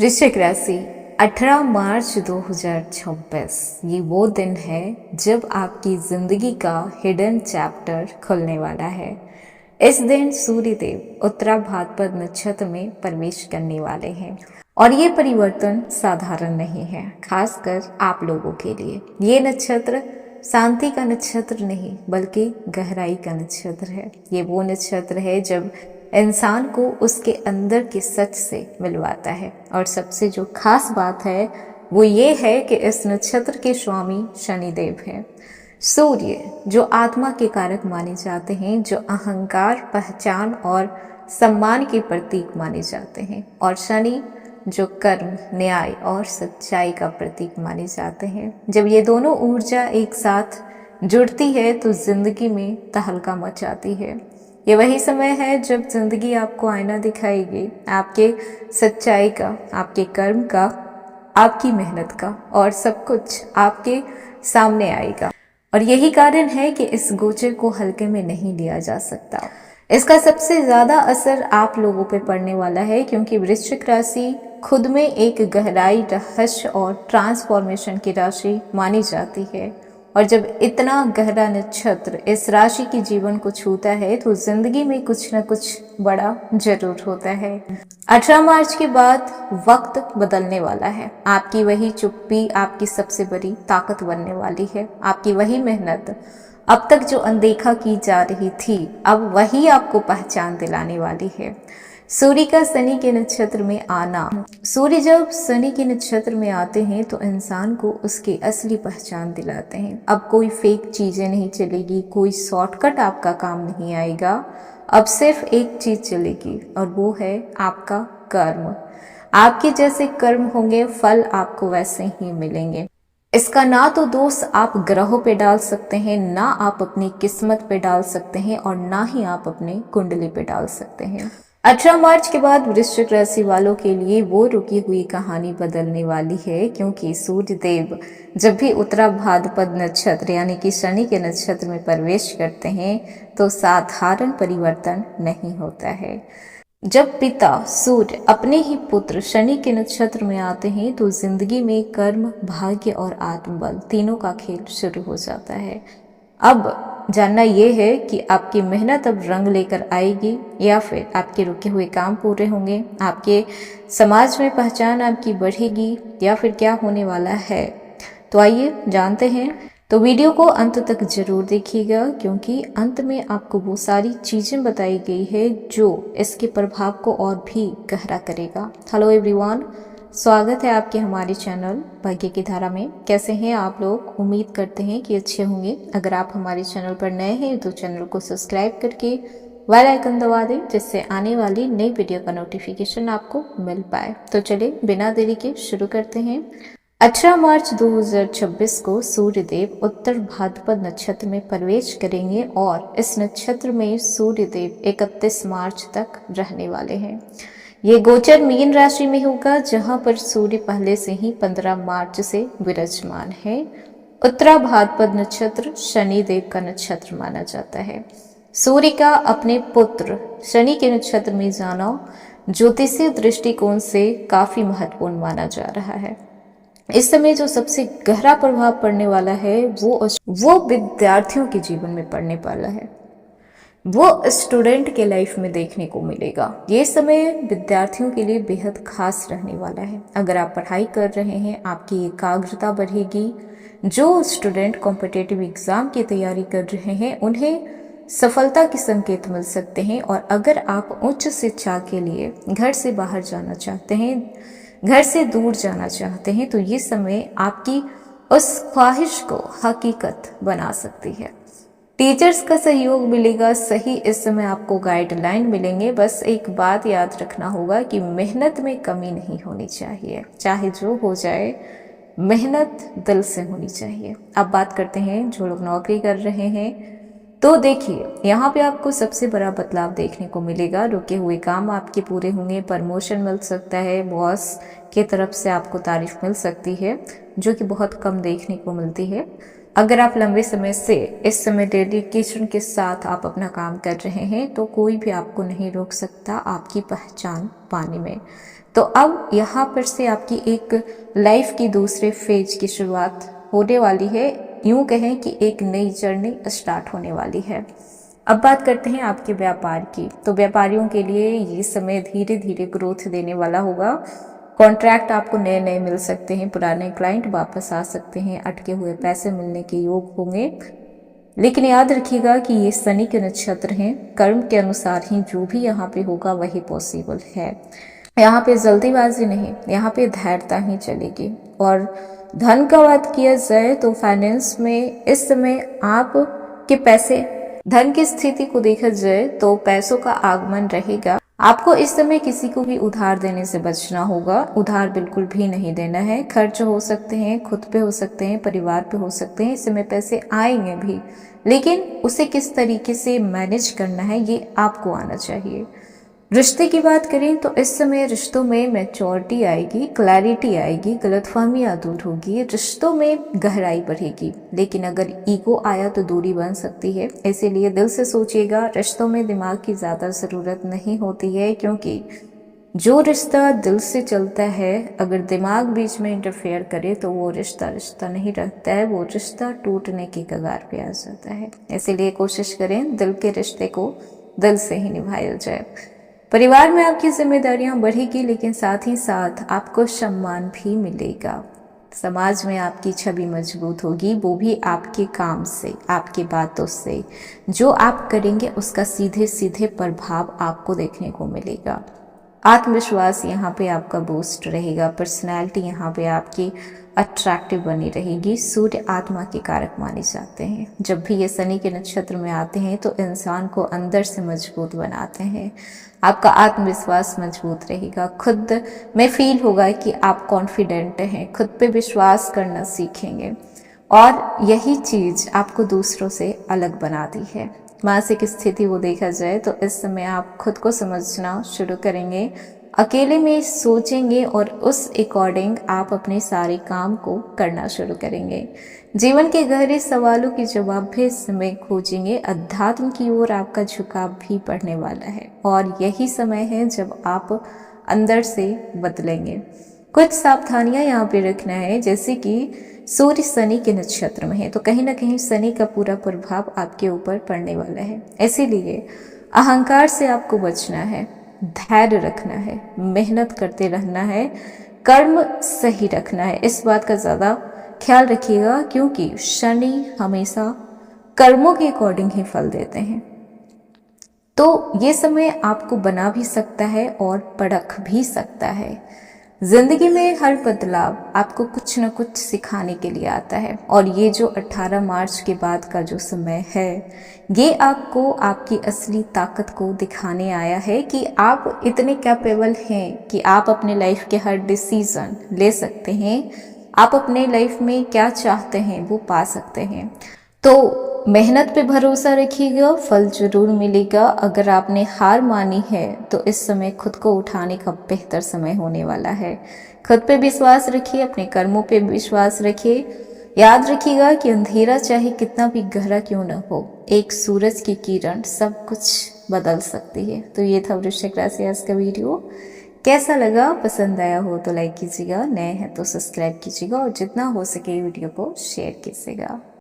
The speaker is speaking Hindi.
वृश्चिक राशि 18 मार्च 2026 ये वो दिन है जब आपकी जिंदगी का हिडन चैप्टर खुलने वाला है। इस दिन सूर्य देव उत्तरा भाद्रपद नक्षत्र में प्रवेश करने वाले हैं और ये परिवर्तन साधारण नहीं है, खासकर आप लोगों के लिए। ये नक्षत्र शांति का नक्षत्र नहीं बल्कि गहराई का नक्षत्र है। ये वो नक्षत्र है जब इंसान को उसके अंदर के सच से मिलवाता है। और सबसे जो खास बात है वो ये है कि इस नक्षत्र के स्वामी शनिदेव हैं। सूर्य जो आत्मा के कारक माने जाते हैं, जो अहंकार, पहचान और सम्मान के प्रतीक माने जाते हैं, और शनि जो कर्म, न्याय और सच्चाई का प्रतीक माने जाते हैं। जब ये दोनों ऊर्जा एक साथ जुड़ती है तो जिंदगी में तहलका मचाती है। ये वही समय है जब जिंदगी आपको आईना दिखाएगी, आपके सच्चाई का, आपके कर्म का, आपकी मेहनत का, और सब कुछ आपके सामने आएगा। और यही कारण है कि इस गोचर को हल्के में नहीं लिया जा सकता। इसका सबसे ज्यादा असर आप लोगों पे पड़ने वाला है, क्योंकि वृश्चिक राशि खुद में एक गहराई, रहस्य और ट्रांसफॉर्मेशन की राशि मानी जाती है। और जब इतना गहरा नक्षत्र इस राशि के जीवन को छूता है तो जिंदगी में कुछ न कुछ बड़ा जरूर होता है। 18 मार्च के बाद वक्त बदलने वाला है। आपकी वही चुप्पी आपकी सबसे बड़ी ताकत बनने वाली है। आपकी वही मेहनत, अब तक जो अनदेखा की जा रही थी, अब वही आपको पहचान दिलाने वाली है। सूर्य का शनि के नक्षत्र में आना। सूर्य जब शनि के नक्षत्र में आते हैं तो इंसान को उसकी असली पहचान दिलाते हैं। अब कोई फेक चीजें नहीं चलेगी, कोई शॉर्टकट आपका काम नहीं आएगा। अब सिर्फ एक चीज चलेगी और वो है आपका कर्म। आपके जैसे कर्म होंगे, फल आपको वैसे ही मिलेंगे। इसका ना तो दोष आप ग्रहों पे डाल सकते हैं, ना आप अपनी किस्मत पे डाल सकते हैं, और ना ही आप अपने कुंडली पे डाल सकते हैं। 18 मार्च के बाद वृश्चिक राशि वालों के लिए वो रुकी हुई कहानी बदलने वाली है, क्योंकि सूर्य देव जब भी उत्तरा भाद्रपद नक्षत्र यानी कि शनि के नक्षत्र में प्रवेश करते हैं तो साधारण परिवर्तन नहीं होता है। जब पिता सूर्य अपने ही पुत्र शनि के नक्षत्र में आते हैं तो जिंदगी में कर्म, भाग्य और आत्मबल तीनों का खेल शुरू हो जाता है। अब जानना यह है कि आपकी मेहनत अब रंग लेकर आएगी या फिर आपके रुके हुए काम पूरे होंगे, आपके समाज में पहचान आपकी बढ़ेगी, या फिर क्या होने वाला है। तो आइए जानते हैं। तो वीडियो को अंत तक जरूर देखिएगा, क्योंकि अंत में आपको वो सारी चीजें बताई गई है जो इसके प्रभाव को और भी गहरा करेगा। हेलो एवरीवन, स्वागत है आपके हमारे चैनल भाग्य की धारा में। कैसे हैं आप लोग? उम्मीद करते हैं कि अच्छे होंगे। अगर आप हमारे चैनल पर नए हैं तो चैनल को सब्सक्राइब करके बेल आइकन दबा दें, जिससे आने वाली नई वीडियो का नोटिफिकेशन आपको मिल पाए। तो चलिए बिना देरी के शुरू करते हैं। 18 मार्च 2026 को सूर्यदेव उत्तर भाद्रपद नक्षत्र में प्रवेश करेंगे और इस नक्षत्र में सूर्यदेव 31 मार्च तक रहने वाले हैं। ये गोचर मीन राशि में होगा, जहां पर सूर्य पहले से ही 15 मार्च से विराजमान है। उत्तरा भाद्रपद नक्षत्र शनि देव का नक्षत्र माना जाता है। सूर्य का अपने पुत्र शनि के नक्षत्र में जाना ज्योतिषीय दृष्टिकोण से काफी महत्वपूर्ण माना जा रहा है। इस समय जो सबसे गहरा प्रभाव पड़ने वाला है वो विद्यार्थियों के जीवन में पड़ने वाला है, वो स्टूडेंट के लाइफ में देखने को मिलेगा। ये समय विद्यार्थियों के लिए बेहद खास रहने वाला है। अगर आप पढ़ाई कर रहे हैं, आपकी एकाग्रता बढ़ेगी। जो स्टूडेंट कॉम्पिटिटिव एग्जाम की तैयारी कर रहे हैं उन्हें सफलता के संकेत मिल सकते हैं। और अगर आप उच्च शिक्षा के लिए घर से बाहर जाना चाहते हैं, घर से दूर जाना चाहते हैं, तो ये समय आपकी उस ख्वाहिश को हकीकत बना सकती है। टीचर्स का सहयोग मिलेगा, सही इस समय आपको गाइडलाइन मिलेंगे। बस एक बात याद रखना होगा कि मेहनत में कमी नहीं होनी चाहिए। चाहे जो हो जाए, मेहनत दिल से होनी चाहिए। अब बात करते हैं जो लोग नौकरी कर रहे हैं। तो देखिए, यहाँ पे आपको सबसे बड़ा बदलाव देखने को मिलेगा। रुके हुए काम आपके पूरे होंगे, प्रमोशन मिल सकता है, बॉस की तरफ से आपको तारीफ मिल सकती है, जो कि बहुत कम देखने को मिलती है। अगर आप लंबे समय से इस समय डेडिकेशन के साथ आप अपना काम कर रहे हैं तो कोई भी आपको नहीं रोक सकता आपकी पहचान पाने में। तो अब यहाँ पर से आपकी एक लाइफ की दूसरे फेज की शुरुआत होने वाली है, यूं कहें कि एक नई जर्नी स्टार्ट होने वाली है। अब बात करते हैं आपके व्यापार की। तो व्यापारियों के लिए ये समय धीरे धीरे ग्रोथ देने वाला होगा। कॉन्ट्रैक्ट आपको नए नए मिल सकते हैं, पुराने क्लाइंट वापस आ सकते हैं, अटके हुए पैसे मिलने के योग होंगे। लेकिन याद रखिएगा कि ये शनि के नक्षत्र हैं, कर्म के अनुसार ही जो भी यहाँ पे होगा वही पॉसिबल है। यहाँ पे जल्दीबाजी नहीं, यहाँ पे धैर्यता ही चलेगी। और धन का बात किया जाए तो फाइनेंस में इस समय आप के पैसे, धन की स्थिति को देखा जाए तो पैसों का आगमन रहेगा। आपको इस समय किसी को भी उधार देने से बचना होगा। उधार बिल्कुल भी नहीं देना है। खर्च हो सकते हैं, खुद पे हो सकते हैं, परिवार पे हो सकते हैं, इस समय पैसे आएंगे भी, लेकिन उसे किस तरीके से मैनेज करना है ये आपको आना चाहिए। रिश्ते की बात करें तो इस समय रिश्तों में मैच्योरिटी आएगी, क्लैरिटी आएगी, गलतफहमियां दूर होगी, रिश्तों में गहराई बढ़ेगी। लेकिन अगर ईगो आया तो दूरी बन सकती है, इसीलिए दिल से सोचिएगा। रिश्तों में दिमाग की ज़्यादा ज़रूरत नहीं होती है, क्योंकि जो रिश्ता दिल से चलता है, अगर दिमाग बीच में इंटरफेयर करे तो वो रिश्ता रिश्ता नहीं रहता है, वो रिश्ता टूटने की कगार पे आ जाता है। इसीलिए कोशिश करें दिल के रिश्ते को दिल से ही निभाया जाए। परिवार में आपकी जिम्मेदारियां बढ़ेगी, लेकिन साथ ही साथ आपको सम्मान भी मिलेगा। समाज में आपकी छवि मजबूत होगी, वो भी आपके काम से, आपकी बातों से। जो आप करेंगे उसका सीधे सीधे प्रभाव आपको देखने को मिलेगा। आत्मविश्वास यहाँ पे आपका बूस्ट रहेगा। पर्सनैलिटी यहाँ पे आपकी अट्रैक्टिव बनी रहेगी। सूर्य आत्मा के कारक माने जाते हैं। जब भी ये शनि के नक्षत्र में आते हैं तो इंसान को अंदर से मजबूत बनाते हैं। आपका आत्मविश्वास मजबूत रहेगा। खुद में फील होगा कि आप कॉन्फिडेंट हैं, खुद पे विश्वास करना सीखेंगे, और यही चीज़ आपको दूसरों से अलग बनाती है। मानसिक स्थिति को देखा जाए तो इस समय आप खुद को समझना शुरू करेंगे, अकेले में सोचेंगे और उस अकॉर्डिंग आप अपने सारे काम को करना शुरू करेंगे। जीवन के गहरे सवालों के जवाब भी इस समय खोजेंगे। अध्यात्म की ओर आपका झुकाव भी बढ़ने वाला है, और यही समय है जब आप अंदर से बदलेंगे। कुछ सावधानियां यहाँ पे रखना है, जैसे कि सूर्य शनि के नक्षत्र में है तो कहीं ना कहीं शनि का पूरा प्रभाव आपके ऊपर पड़ने वाला है। इसीलिए अहंकार से आपको बचना है, धैर्य रखना है, मेहनत करते रहना है, कर्म सही रखना है। इस बात का ज़्यादा ख्याल रखिएगा, क्योंकि शनि हमेशा कर्मों के अकॉर्डिंग ही फल देते हैं। तो ये समय आपको बना भी सकता है और परख भी सकता है। जिंदगी में हर बदलाव आपको कुछ न कुछ सिखाने के लिए आता है, और ये जो 18 मार्च के बाद का जो समय है, ये आपको आपकी असली ताकत को दिखाने आया है कि आप इतने कैपेबल हैं कि आप अपने लाइफ के हर डिसीजन ले सकते हैं। आप अपने लाइफ में क्या चाहते हैं वो पा सकते हैं। तो मेहनत पे भरोसा रखिएगा, फल जरूर मिलेगा। अगर आपने हार मानी है तो इस समय खुद को उठाने का बेहतर समय होने वाला है। खुद पे विश्वास रखिए, अपने कर्मों पे विश्वास रखिए। याद रखिएगा कि अंधेरा चाहे कितना भी गहरा क्यों न हो, एक सूरज की किरण सब कुछ बदल सकती है। तो ये था वृश्चिक राशि आज का वीडियो। कैसा लगा? पसंद आया हो तो लाइक कीजिएगा, नए हैं तो सब्सक्राइब कीजिएगा, और जितना हो सके वीडियो को शेयर कीजिएगा।